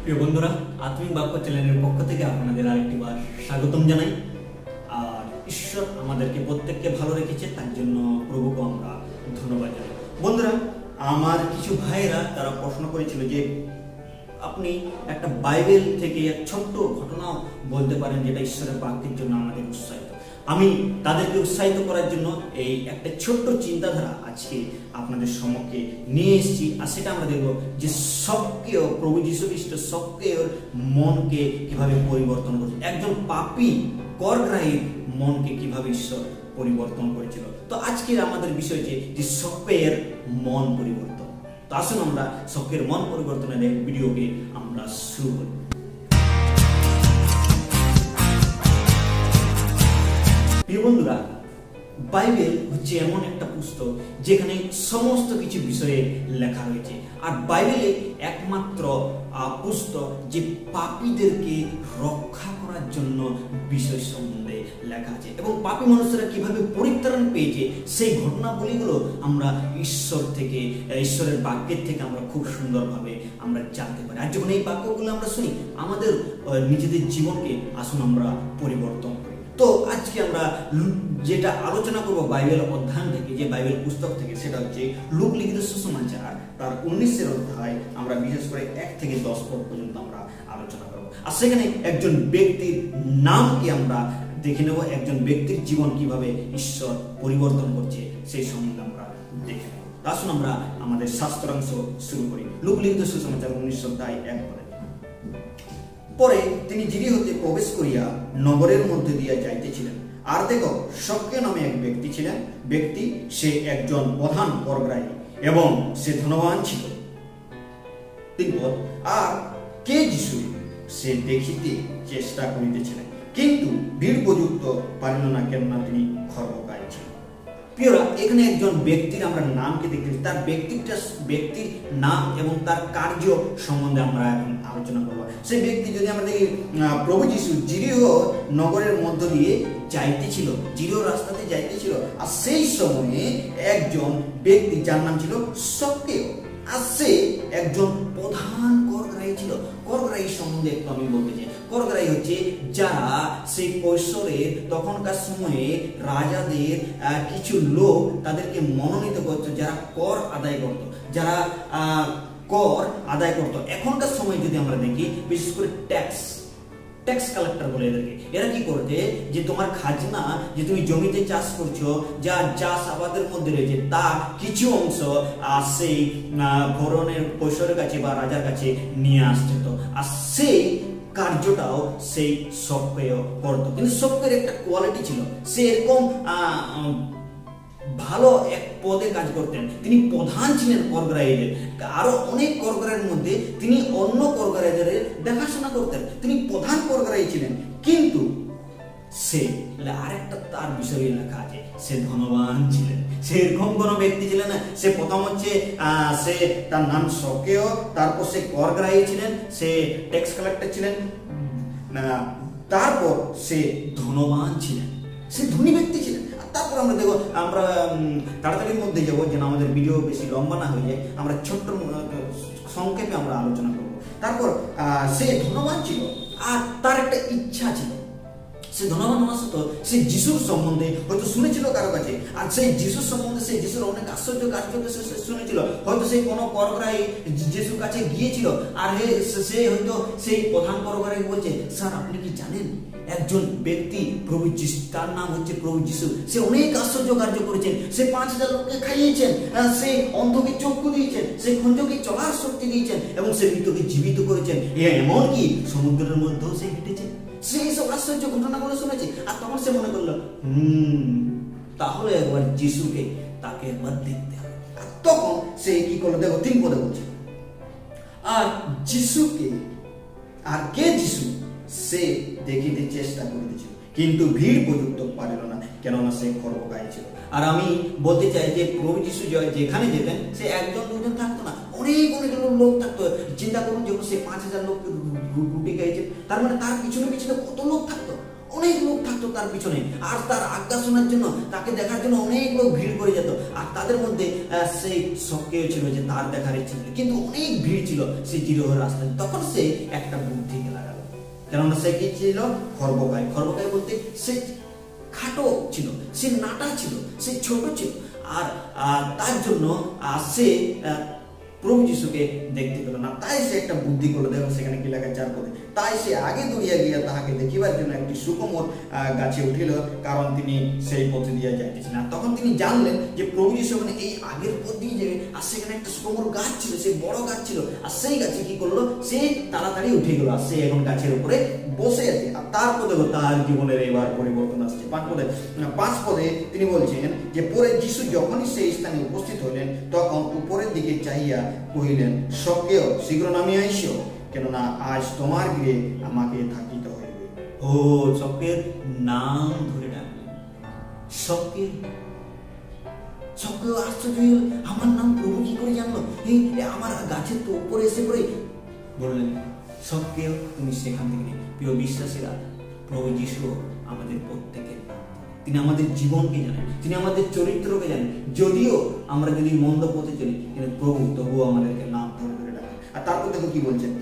প্রিয় বন্ধুরা, আত্মিক বাক্য চ্যানেলের পক্ষ থেকে আপনাদের আরেকটিবার স্বাগতম জানাই। আর ঈশ্বর আমাদেরকে প্রত্যেককে ভালো রেখেছে, তার জন্য প্রভুকে আমরা ধন্যবাদ জানাই। বন্ধুরা, আমার কিছু ভাইয়েরা তারা প্রশ্ন করেছিল যে আপনি একটা বাইবেল থেকে এক ছোট্ট ঘটনা বলতে পারেন যেটা ঈশ্বরের বাক্যের জন্য আমাদের উৎসাহিত। আমি তাদেরকে উৎসাহিত করার জন্য এই একটা ছোট্ট চিন্তাধারা আজকে আপনাদের সম্মুখে নিয়ে এসেছি। আর সেটা আমরা দেখবো যে সবকেও প্রভু যীশু খ্রিস্ট সবকেও মনকে কিভাবে পরিবর্তন করছে, একজন পাপী করগ্রাহীর মনকে কিভাবে ঈশ্বর পরিবর্তন করেছিল। তো আজকের আমাদের বিষয় যে সবকের মন পরিবর্তন। তো আসুন আমরা সবকের মন পরিবর্তনের এক ভিডিওকে আমরা শুরু করি। প্রিয় বন্ধুরা, বাইবেল হচ্ছে এমন একটা পুস্তক যেখানে সমস্ত কিছু বিষয়ে লেখা রয়েছে। আর বাইবেলে একমাত্র পুস্তক যে পাপীদেরকে রক্ষা করার জন্য বিষয় সম্বন্ধে লেখা আছে এবং পাপী মানুষেরা কিভাবে পরিত্রাণ পেয়েছে সেই ঘটনাবলীগুলো আমরা ঈশ্বরের বাক্যের থেকে আমরা খুব সুন্দরভাবে আমরা জানতে পারি। আর যখন এই বাক্যগুলো আমরা শুনি, আমাদের নিজেদের জীবনকে আসুন আমরা পরিবর্তন করি। তো আজকে আমরা যেটা আলোচনা করবো বাইবেল অধ্যয়ন থেকে, যে বাইবেল পুস্তক থেকে, সেটা হচ্ছে লুক লিখিত সুসমাচার তার 19 অধ্যায়। আমরা বিশেষ করে 1 থেকে 10 পদ পর্যন্ত আমরা আলোচনা করবো। আর সেখানে একজন ব্যক্তির নামকে আমরা দেখে নেব, একজন ব্যক্তির জীবন কিভাবে ঈশ্বর পরিবর্তন করছে সেই সম্বন্ধে আমরা দেখে নেব। আসুন আমরা আমাদের শাস্ত্রাংশ শুরু করি। লুক লিখিত সুসমাচার 19 অধ্যায় 1 পদে। পরে তিনি জিরি হতে প্রবেশ করিয়া নগরের মধ্যে দিয়া যাইতেছিলেন। আর দেখো, শক্য নামে এক ব্যক্তি ছিলেন। সে একজন প্রধান করগ্রাহী এবং সে ধনবান ছিল। 3 পদ। আর কে যিশু সে দেখিতে চেষ্টা করিতেছিলেন, কিন্তু ভিড় উপযুক্ত পারিল না, কেননা তিনি খর্বকায় ছিলেন। প্রিয়রা, এখানে একজন ব্যক্তির আমরা নামকে দেখতেছি, তার ব্যক্তির নাম এবং তার কার্য সম্বন্ধে আমরা এখন আলোচনা করবো। সেই ব্যক্তি যদি আমরা দেখি, প্রভু যীশু জিরিহ নগরের মধ্য দিয়ে যাইতেছিল, জিরিহ রাস্তাতে যাইতেছিল। আর সেই সময়ে একজন ব্যক্তি যার নাম ছিল সক্কেও, আর সে একজন প্রধান করগ্রাহী ছিল। করগ্রাহী সম্বন্ধে একটু আমি বলতে চাই। করগ্রাহী হচ্ছে যারা সেই কৈশোরে তখনকার সময়ে রাজাদের কিছু লোক তাদেরকে মনোনীত করত, যারা কর আদায় করত, এখনকার সময় যদি আমরা দেখি, বিশেষ করে ট্যাক্স কালেক্টর বলে এদেরকে। এরা কি করতে, যে তোমার খাজনা যে তুমি জমিতে চাষ করছো, যা চাষ আবাদের মধ্যে রয়েছে, তা কিছু অংশ সেই ভরণের কৈশোরের কাছে বা রাজার কাছে নিয়ে আসছে। তো আর সেই কার্যটাও সেই সক্কেয় করতো। কিন্তু সক্কের একটা কোয়ালিটি ছিল, সে এরকম ভালো এক পদে কাজ করতেন। তিনি প্রধান ছিলেন করগ্রাহীদের। আরো অনেক করগ্রাহীর মধ্যে তিনি অন্য করগ্রাহীদের দেখাশোনা করতেন। তিনি প্রধান করগ্রাহী ছিলেন, কিন্তু সে আরেকটা তার বিষয়ে লেখা আছে, সে ধনবান ছিলেন। সে এরকম কোন ব্যক্তি ছিলেন না। সে প্রথম হচ্ছে সে তার নাম সক্কেয়, তারপর সে করগ্রাহী ছিলেন, সে ট্যাক্স কালেক্টর ছিলেন, তারপর সে ধনবান ছিলেন, সে ধনী ব্যক্তি ছিলেন। তারপর আমরা দেখো, আমরা তাড়াতাড়ির মধ্যে যাবো যেন আমাদের ভিডিও বেশি লম্বা না হয়ে যায়। আমরা ছোট্ট সংক্ষেপে আমরা আলোচনা করবো। তারপর সে ধনবান ছিল, আর তার একটা ইচ্ছা ছিল। সে ধনবান হওয়া সত্ত্বেও সে যিশুর সম্বন্ধে হয়তো শুনেছিল কারো কাছে, আর সেই যিশুর সম্বন্ধে, সেই যিশুর অনেক আশ্চর্য কার্যকে সে শুনেছিল। হয়তো সেই কোনো করগ্রাহী যিশুর কাছে গিয়েছিল, আর সে হয়তো সেই প্রধান করগ্রাহী বলছে, স্যার আপনি কি জানেন একজন ব্যক্তি প্রভু যিশু, তার নাম হচ্ছে প্রভু যিশু, সে অনেক আশ্চর্য কার্য করেছেন, সে 5000 লোককে খাইয়েছেন, সে অন্ধকে চক্ষু দিয়েছেন, সে খঞ্জকে চলার শক্তি দিয়েছেন, এবং সে মৃতকে জীবিত করেছেন, এমনকি সমুদ্রের মধ্যেও সে হেঁটেছেন। সেই সব আশ্চর্য ঘটনাগুলো শুনেছে। আর তখন সে মনে করলো, তাহলে একবার যিশুকে তাকে একবার দেখতে হবে। আর তখন সে কি করলো, দেখো 3 পদে বলছে, আর যিশুকে, আর কে যিশু সে দেখিতে চেষ্টা করিতেছিল, কিন্তু ভিড় উপযুক্ত পারিল না, কেননা সে খর্বকায় ছিল। আর আমি বলতে চাই যে প্রভু যিশু যেখানে যেতেন, সে 1জন 2জন থাকতো না, অনেক লোক থাকতো। চিন্তা করুন, যখন সে 5000 লোক রুটি খাইছে, তার মানে তার পিছনে কত লোক থাকতো, অনেক লোক থাকতো তার পিছনে, আর তার আজ্ঞা শোনার জন্য, তাকে দেখার জন্য অনেক লোক ভিড় করে যেত। আর তাদের মধ্যে সেই সক্রিয় ছিল যে তার দেখার ইচ্ছে ছিল, কিন্তু অনেক ভিড় ছিল সেই জিরোহ রাস্তায়। তখন সে একটা বুদ্ধি লাগালো, কেননা সে কি ছিল? খর্বকায়। খর্বকায় বলতে সে খাটো ছিল, সে নাটা ছিল, সে ছোট ছিল, আর তার জন্য সে প্রভু যিশুকে দেখতে পেল না। তাই সে একটা বুদ্ধি করলো, দেখো সেখানে কি লেখা 4 পদে, তাই সে আগে দৌড়িয়া গিয়া তাহাকে দেখিবার জন্য একটি সুকোমল গাছে উঠিল, কারণ তিনি সেই পথে দিয়া যাইতেছেন। আর তখন তিনি জানলেন যে প্রভু যিশু মানে এই আগের পথ দিয়ে যাবে, আর সেখানে একটা সুকোমল গাছ ছিল, সেই বড় গাছ ছিল, আর সেই গাছে কি করলো? সে তাড়াতাড়ি উঠে গেল, আর সে এখন গাছের উপরে বসে আছে। আর তারপর দেখো তার জীবনের এবার পরিবর্তন আসছে। 5 পদে তিনি বলছেন যে পরে যিশু যখনই সেই স্থানে উপস্থিত হলেন, তখন উপরের দিকে চাহিয়া কহিলেন, সক্রিয় শীঘ্র নামিয়া আইসো, কেননা আজ তোমার গৃহে আমাকে থাকিতে হইবে। ও সক্রিয়ের নাম ধরে ডাকলেন, সক্রিয়। সক্রিয় আশ্চর্য হইল, আমার নাম প্রভু কি করে জানলো? আমার গাছের তো উপরে এসে পড়ে বললেন, সক্রিয় তুমি সেখান থেকে। প্রিয় বিশ্বাসীরা, প্রভু যিশু আমাদের প্রত্যেকের, তিনি আমাদের জীবনকে জানেন, তিনি আমাদের চরিত্রকে জানেন। যদিও আমরা যদি মন্দ পথে চলি, কিন্তু প্রভু তবুও আমাদেরকে নাম ধরে ধরে ডাকেন। আর তারপর দেখো কি বলছেন,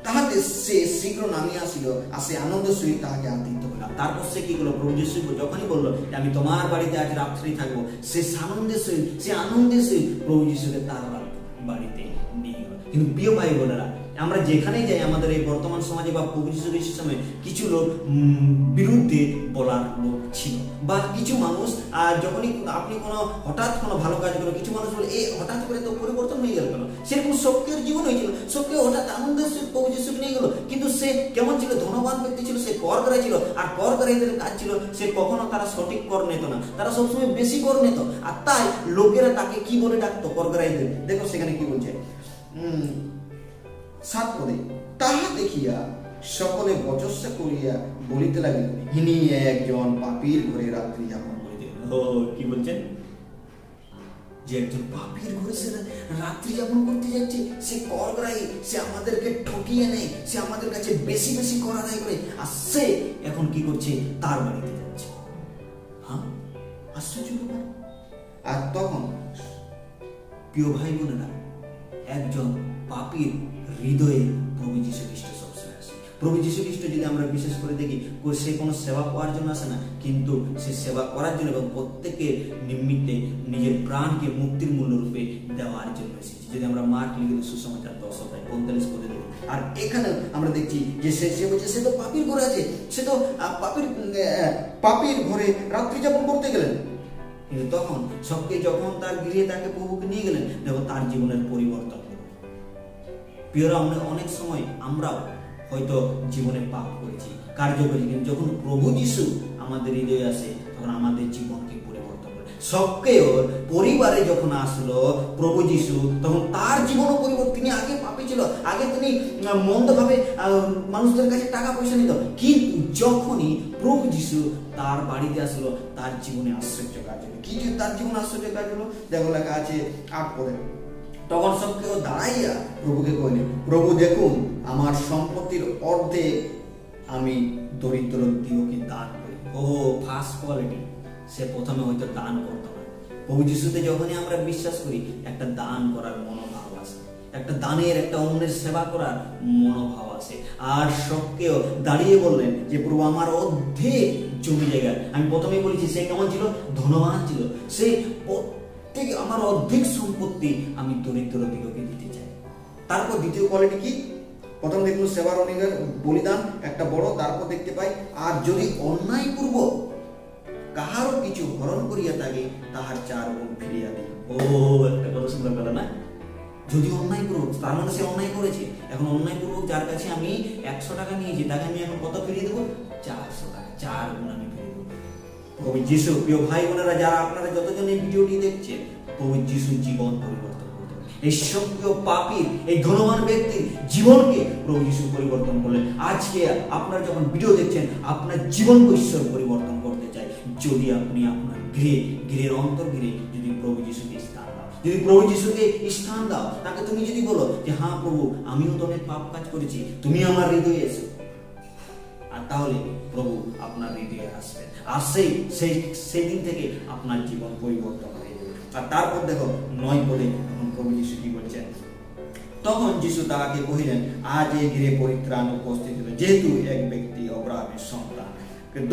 তাহাতে সে শীঘ্র নামিয়া আসিল, আর সে আনন্দের সহিত তাহাকে আতিথ্য করল। তারপর সে কি করলো? প্রভু যিশু যখনই বললো যে আমি তোমার বাড়িতে আজ রাত্রি থাকবো, সে আনন্দের সহিত প্রভু যিশুকে তার বাড়িতে নিয়ে গেল। কিন্তু প্রিয় ভাই বোনেরা, আমরা যেখানেই যাই আমাদের এই বর্তমান সমাজে বা প্রভু যিশুর সময় কিছু লোক বিরুদ্ধে বলার লোক ছিল, বা কিছু মানুষ যখনই আপনি হঠাৎ কোনো ভালো কাজ করো, কিছু মানুষ বলে এই হঠাৎ করে তো পরিবর্তন হয়ে গেল কেন? সেরকম সক্রিয় জীবন হয়েছিল, সক্রিয় হঠাৎ আনন্দের সহিত প্রভু যিশুকে নিয়ে গেল। কিন্তু সে কেমন ছিল? ধনবান ব্যক্তি ছিল, সে কর করাই ছিল, আর কর করাইদের কাজ ছিল সে কখনো তারা সঠিক কর নিত না, তারা সবসময় বেশি কর নিত। আর তাই লোকেরা তাকে কি বলে ডাকতো? কর করাইদের। দেখো সেখানে কি বলছে 7 পদে, তাহা দেখিয়া সকলে বচস্যা করিয়া বলিতে লাগিল, ইনি একজন পাপীর ঘরে রাত্রি যাপন করিতে। কি বলছেন? যে একজন পাপীর ঘরে সে রাত্রি যাপন করতে যাচ্ছে, সে করগ্রাহী, সে আমাদেরকে ঠকিয়ে নেয়, সে আমাদের কাছে বেশি বেশি কর আদায় করে, আর সে এখন কি করছে? তার বাড়িতে যাচ্ছে। হ্যাঁ, আশ্চর্য ব্যাপার। আর তখন প্রিয় ভাই বোনেরা, একজন পাপীর হৃদয়ে প্রভু যীশু খ্রিস্ট সবসময় আসে। প্রভু যীশু খ্রিস্ট যদি আমরা বিশেষ করে দেখি, সে কোনো সেবা করার জন্য আসে না, কিন্তু সে সেবা করার জন্য এবং প্রত্যেকের নিমিত্তে নিজের প্রাণকে মুক্তির মূল্য রূপে দেওয়ার জন্য এসেছে। যদি আমরা মার্ক লিখিত সুসমাচার 10:45 পদে দেখি, আর এখানে আমরা দেখছি যে সে বলছে সে তো পাপীর ঘরে আছে, সে তো পাপীর ঘরে রাত্রি যাপন করতে গেলেন। কিন্তু তখন সবকে যখন তার গৃহে তাকে প্রভুকে নিয়ে গেলেন, দেখো তার জীবনের পরিবর্তন। প্রিয়রা, অনেক সময় আমরাও হয়তো জীবনে পাপ করেছি, কার্য করেছি, কিন্তু যখন প্রভু যিশু আমাদের হৃদয়ে আসে, তখন আমাদের জীবনকে পরিবর্তন করে। সক্রিয় পরিবারে যখন আসলো প্রভু যিশু, তখন তার জীবনও পরিবর্তন। তিনি আগে পাপী ছিল, আগে তিনি মন্দভাবে মানুষদের কাছে টাকা পয়সা নিত, কিন্তু যখনই প্রভু যিশু তার বাড়িতে আসলো, তার জীবনে আশ্চর্য কাজ হলো। কি তার জীবনে আশ্চর্য কাজ হলো? দেখো লেখা আছে 8 পদে, তখন সক্রিয় দাঁড়াইয়া প্রভুকে কইলেন, প্রভু দেখুন, আমার সম্পত্তির অর্ধেক আমি দরিদ্র দিগকে দান করি। ফার্স্ট কোয়ালিটি, সে প্রথমে হয়তো দান করতো না। প্রভু যিশুতে যখনই আমরা বিশ্বাস করি, একটা দান করার মনোভাব আসে, একটা দানের, একটা অন্যের সেবা করার মনোভাব আসে। আর সক্রিয় দাঁড়িয়ে বললেন যে প্রভু আমার অর্ধেক জমি জায়গা, আমি প্রথমেই বলেছি সে কেমন ছিল? ধনবান ছিল। সে আমার অর্ধেক সম্পত্তি আমি দরিদ্র দিগকে দিতে চাই। তারপর দ্বিতীয় কোয়ালিটি কি? প্রথম দেখলো সেবার অনেকের বলিদান একটা বড়, তারপর দেখতে পাই আর যদি অন্যায় পূর্বক কাহারও কিছু হরণ করিয়া থাকে, তাহার 4 গুণ ফিরিয়া দিই। একটা কথা শুনতে পেল না? যদি অন্যায় পূর্বক, তার মানে সে অন্যায় করেছে। এখন অন্যায় পূর্বক যার কাছে আমি 100 টাকা নিয়েছি, তাকে আমি এখন কত ফিরিয়ে দেবো? 400 টাকা, 4 গুণ আমি ফিরিয়ে দেবো। প্রভু যিশু, প্রিয় ভাই বোনেরা, যারা আপনারা যতজন এই ভিডিওটি দেখছেন, প্রভু যিশুর জীবন পরিবর্তন করতে হবে। এই সক্রিয় পাপীর, এই ধনবান ব্যক্তির জীবনকে প্রভু যিশু পরিবর্তন করলেন। আজকে আপনারা যখন ভিডিও দেখছেন, আপনার জীবনকে ঈশ্বর পরিবর্তন করতে চাই। যদি আপনি আপনার গৃহের অন্তর্গৃহে যদি প্রভু যিশুকে স্থান দাও, যদি প্রভু যিশুকে স্থান দাও, তাকে তুমি যদি বলো যে হ্যাঁ প্রভু, আমিও তো অনেক পাপ কাজ করেছি, তুমি আমার হৃদয়ে এসো, আর তাহলে প্রভু আপনার হৃদয়ে আসবেন, আর সেই দিন থেকে আপনার জীবন পরিবর্তন হয়ে যাবে। আর তারপর দেখো 9 পদে তখন প্রভু যিশু কি বলছেন, তখন যিশু তাহাকে কহিলেন, আজ এই গৃহে পরিত্রাণ উপস্থিত হল, যেহেতু এক ব্যক্তি অব্রাহামের সন্তান।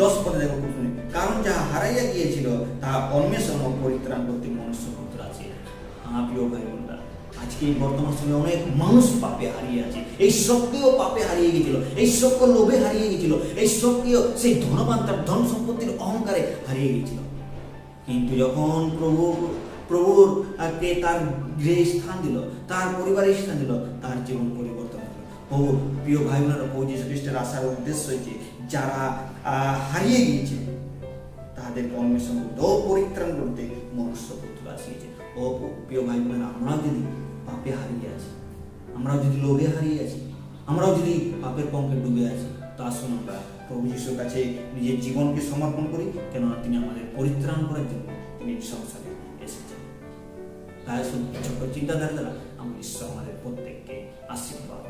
10 পদে দেখো, কারণ যাহা হারাইয়া গিয়েছিল তাহা অন্বেষণ ও পরিত্রাণ করতে মনুষ্য পুত্র আছে। প্রিয় ভাই বোনরা, আজকে এই বর্তমান সময়ে অনেক মানুষ পাপে হারিয়ে আছে। এই সবকেও পাপে হারিয়ে গেছিল, এই সবকে লোভে হারিয়ে গেছিল, এই সবকেও সেই ধনবান তার ধন সম্পত্তির অহংকারে হারিয়ে গেছিল। কিন্তু যখন প্রভুর তার গৃহে স্থান দিল, তার পরিবারে স্থান দিল, তার জীবন পরিবর্তন হলো। প্রভু, প্রিয় ভাই বোনেরা, প্রভু যীশু খ্রিস্টের আসার উদ্দেশ্য হচ্ছে যারা হারিয়ে গিয়েছে তাদেরকে অন্বেষণ করতে ও পরিত্রাণ করতে মনুষ্য পুত্র আসিয়েছে। ও প্রিয় ভাই বোনেরা, আমরাও যদি পাপে হারিয়ে আছি, আমরাও যদি লোভে হারিয়ে আছি, আমরাও যদি পাপের পঙ্কে ডুবে আছি, তা আসুন আমরা প্রভু যীশুর কাছে নিজের জীবনকে সমর্পণ করি, কেননা তিনি আমাদের পরিত্রাণ করার জন্য তিনি সংসারে এসেছেন। তাই ছোট্ট চিন্তাধারা দ্বারা আমার ঈশ্বর আমাদের প্রত্যেককে আশীর্বাদ